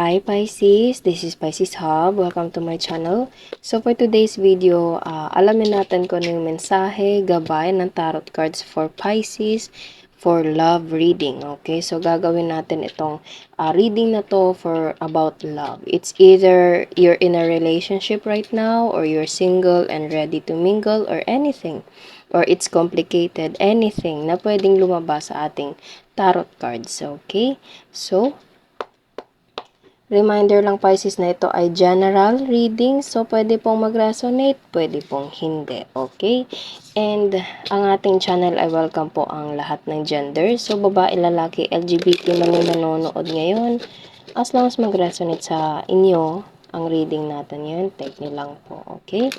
Hi Pisces, this is Pisces Hub. Welcome to my channel. So for today's video, alamin natin kung ano yung mensahe, gabay ng tarot cards for Pisces for love reading. Okay, so gagawin natin itong reading na to for about love. It's either you're in a relationship right now or you're single and ready to mingle or anything. Or it's complicated, anything na pwedeng lumabas sa ating tarot cards. Okay, so reminder lang Pisces na ito ay general reading. So, pwede pong mag-resonate, pwede pong hindi. Okay? And, ang ating channel ay welcome po ang lahat ng gender. So, babae, lalaki, LGBT man yung nanonood ngayon. As long as mag-resonate sa inyo, ang reading natin yun, take nyo lang po. Okay?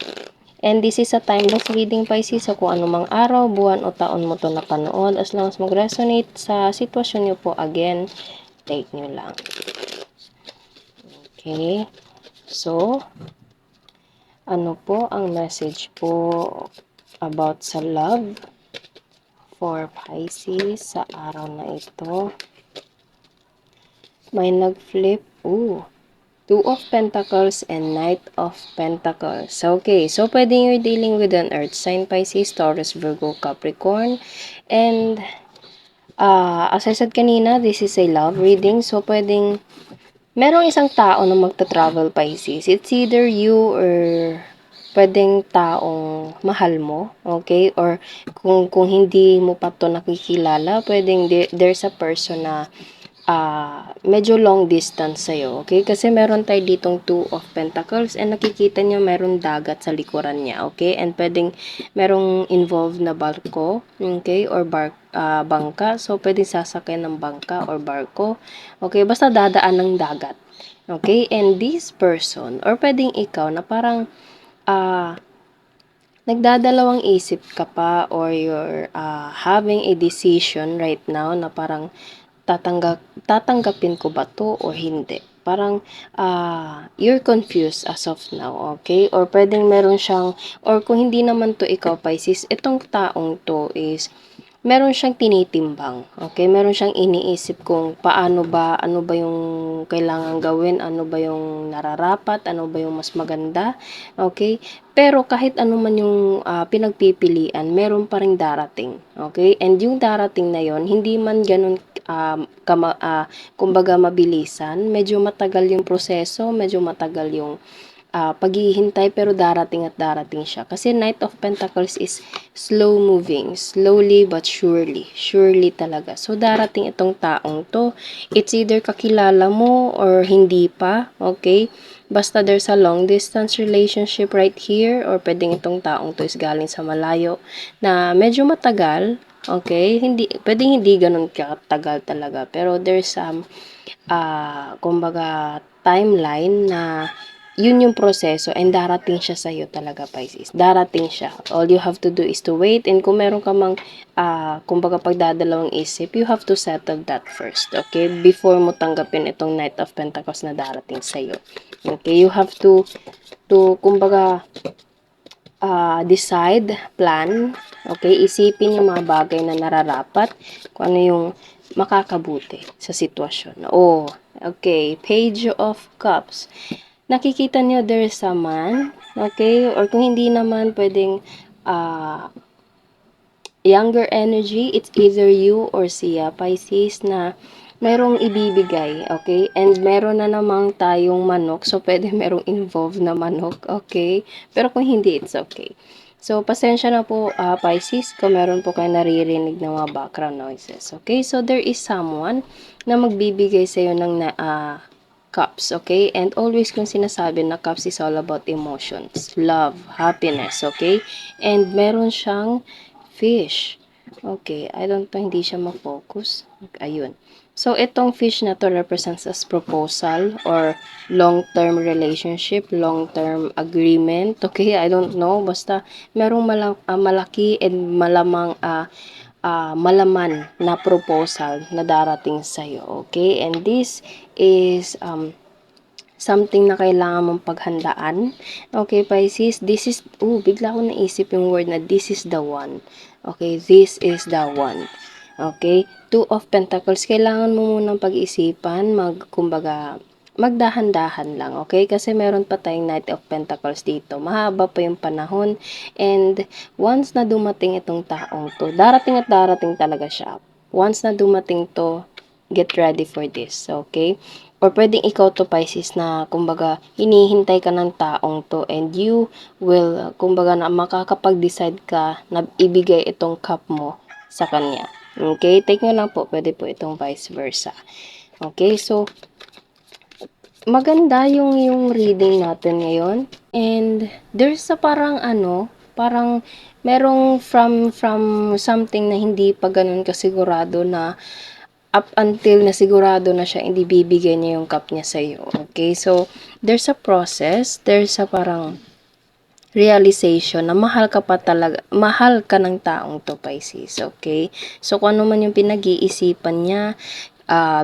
And this is a timeless reading Pisces. So, kung anumang araw, buwan o taon mo to napanood, as long as mag-resonate sa sitwasyon nyo po, again, take nyo lang. Okay, so, ano po ang message po about sa love for Pisces sa araw na ito? May nag-flip, Two of Pentacles and Knight of Pentacles. Okay, so pwedeng you're dealing with an earth sign, Pisces, Taurus, Virgo, Capricorn, and as I said kanina, this is a love reading, so pwedeng merong isang tao na magta-travel Pisces. It's either you or pwedeng taong mahal mo, okay? Or kung hindi mo pa to nakikilala, pwedeng there's a person na medyo long distance sa'yo, okay? Kasi meron tayo ditong Two of Pentacles and nakikita niyo meron dagat sa likuran niya, okay? And pwedeng merong involved na barko, okay? Or bangka. So, pwedeng sasakyan ng bangka or barko. Okay? Basta dadaan ng dagat. Okay? And this person, or pwedeng ikaw na parang nagdadalawang isip ka pa or you're having a decision right now na parang tatanggapin ko ba to or hindi. Parang you're confused as of now, okay? Or pwedeng meron siyang, or kung hindi naman to ikaw Pisces, itong taong to is meron siyang tinitimbang, okay? Meron siyang iniisip kung paano ba, ano ba yung kailangan gawin, ano ba yung nararapat, ano ba yung mas maganda, okay? Pero kahit ano man yung pinagpipilian, meron pa ring darating, okay? And yung darating na yon hindi man ganun kumbaga mabilisan, medyo matagal yung proseso, medyo matagal yung paghihintay, pero darating at darating siya. Kasi Knight of Pentacles is slow moving, slowly but surely. Surely talaga. So, darating itong taong to. It's either kakilala mo or hindi pa, okay? Basta there's a long distance relationship right here, or pwedeng itong taong to is galing sa malayo na medyo matagal, okay? Pwedeng hindi ganun katagal talaga, pero there's some kumbaga timeline na yun yung proseso and darating siya sa'yo talaga, Pisces. Darating siya. All you have to do is to wait, and kung meron ka mang kumbaga pagdadalawang isip, you have to settle that first, okay? Before mo tanggapin itong Knight of Pentacles na darating sa'yo. Okay? You have to kumbaga decide, plan, okay? Isipin yung mga bagay na nararapat, kung ano yung makakabuti sa sitwasyon. Okay, Page of Cups. Nakikita niyo there's a man, okay? Or kung hindi naman, pwedeng younger energy, it's either you or siya, Pisces, na merong ibibigay, okay? And meron na namang tayong manok, so pwede merong involved na manok, okay? Pero kung hindi, it's okay. So, pasensya na po, Pisces, kung meron po kayo naririnig ng mga background noises, okay? So, there is someone na magbibigay sa'yo ng cups, okay? And always kung sinasabi na cups is all about emotions, love, happiness, okay? And meron siyang fish. Okay, I don't know, hindi siya ma-focus. Ayun. So, itong fish na to represents as proposal or long-term relationship, long-term agreement. Okay, I don't know. Basta, merong malaki and malaman na proposal na darating sa'yo. Okay, and this is something na kailangan mong paghandaan. Okay, Pisces, this is, bigla ko naisip yung word na this is the one. Okay, this is the one. Okay, Two of Pentacles, kailangan mo munang pag-isipan, kumbaga, magdahan-dahan lang, okay? Kasi meron pa tayong Knight of Pentacles dito. Mahaba pa yung panahon. And once na dumating itong taong to, darating at darating talaga siya. Once na dumating to, get ready for this, okay? Or pwedeng ikaw to, Pisces, na kumbaga hinihintay ka ng taong to and you will, kumbaga na makakapag-decide ka na ibigay itong cup mo sa kanya. Okay? Take nyo lang po, pwede po itong vice versa. Okay? So, maganda yung reading natin ngayon. And there's a parang parang merong from something na hindi pa ganun kasigurado na up until na sigurado na siya, hindi bibigay niya yung cup niya sa'yo. Okay? So, there's a process, there's a parang realization na mahal ka pa talaga, mahal ka ng taong to, Pisces. Okay? So, kung ano man yung pinag-iisipan niya,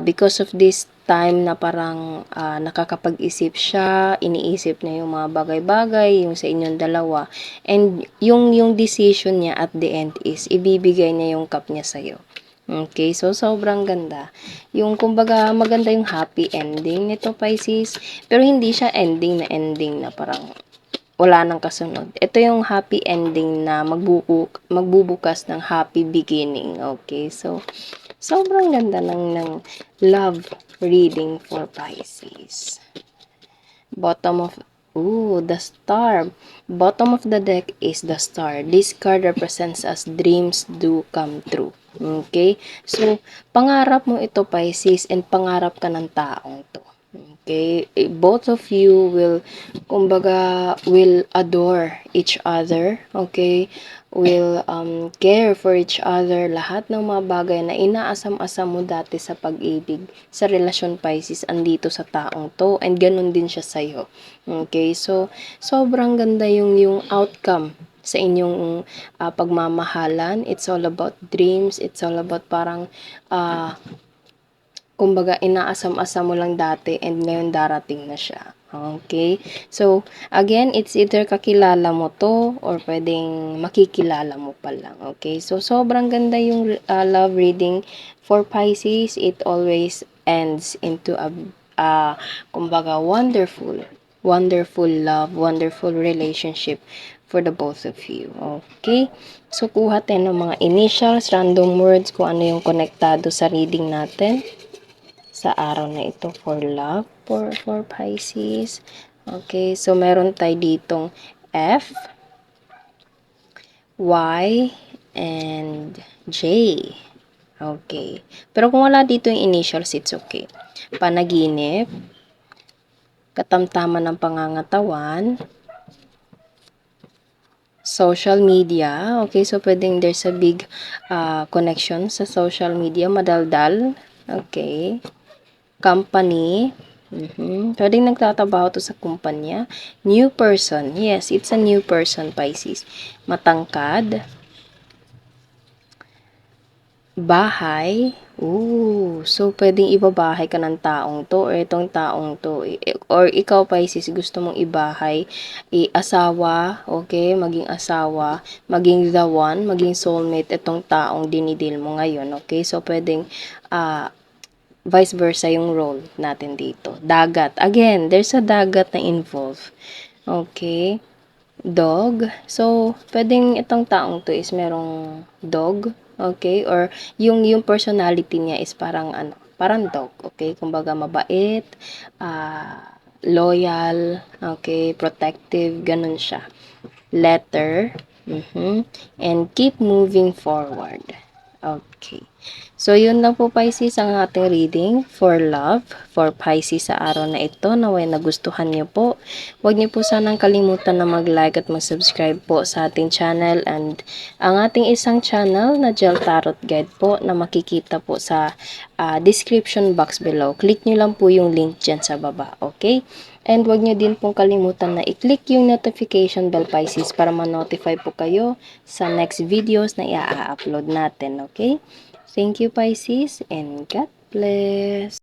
because of this time na parang nakakapag-isip siya, iniisip niya yung mga bagay-bagay, yung sa inyong dalawa, and yung decision niya at the end is, ibibigay niya yung cup niya sa'yo. Okay, so sobrang ganda. Yung kumbaga maganda yung happy ending nito, Pisces, pero hindi siya ending na parang wala nang kasunod. Ito yung happy ending na magbubukas ng happy beginning. Okay, so sobrang ganda ng love reading for Pisces. Bottom of the star. Bottom of the deck is the star. This card represents as dreams do come true. Okay? So, pangarap mo ito, Pisces, and pangarap ka ng taong to. Okay? Both of you will adore each other. Okay? Will care for each other. Lahat ng mga bagay na inaasam-asam mo dati sa pag-ibig, sa relasyon, Pisces, andito sa taong to. And ganun din siya sa'yo. Okay? So, sobrang ganda yung outcome sa inyong pagmamahalan. It's all about dreams. It's all about parang kumbaga inaasam-asam mo lang dati and ngayon darating na siya. Okay? So, again, it's either kakilala mo to or pwedeng makikilala mo pa lang. Okay? So, sobrang ganda yung love reading for Pisces. It always ends into a kumbaga wonderful love, wonderful relationship for the both of you. Okay? So, kuha tayo ng mga initials, random words, kung ano yung konektado sa reading natin sa araw na ito for love for Pisces. Okay, so meron tayo ditong F, Y, and J. Okay. Pero kung wala dito yung initials, it's okay. Panaginip, katamtaman ng pangangatawan, social media. Okay, so pwedeng there's a big connection sa social media, madaldal. Okay. Company. Pwedeng nagtatrabaho to sa kumpanya. New person. Yes, it's a new person, Pisces. Matangkad. Bahay. So pwedeng ibabahay ka ng taong to or itong taong to. Or ikaw, Pisces, gusto mong ibahay. Asawa, okay? Maging asawa. Maging the one, maging soulmate itong taong dinidil mo ngayon, okay? So pwedeng vice versa yung role natin dito. Dagat. Again, there's a dagat na involved. Okay. Dog. So, pwedeng itong taong to is merong dog. Okay. Or yung personality niya is parang parang dog. Okay. Kumbaga mabait, loyal, okay, protective, ganun siya. Letter. And keep moving forward. Okay. So, yun lang po, Pisces, ang ating reading for love, for Pisces sa araw na ito. Naway nagustuhan niyo po. Huwag niyo po sanang kalimutan na mag-like at mag-subscribe po sa ating channel and ang ating isang channel na Gel Tarot Guide po na makikita po sa description box below. Click niyo lang po yung link dyan sa baba. Okay? And huwag niyo din pong kalimutan na i-click yung notification bell, Pisces, para ma-notify po kayo sa next videos na i-upload natin. Okay? Thank you, Pisces, and God bless.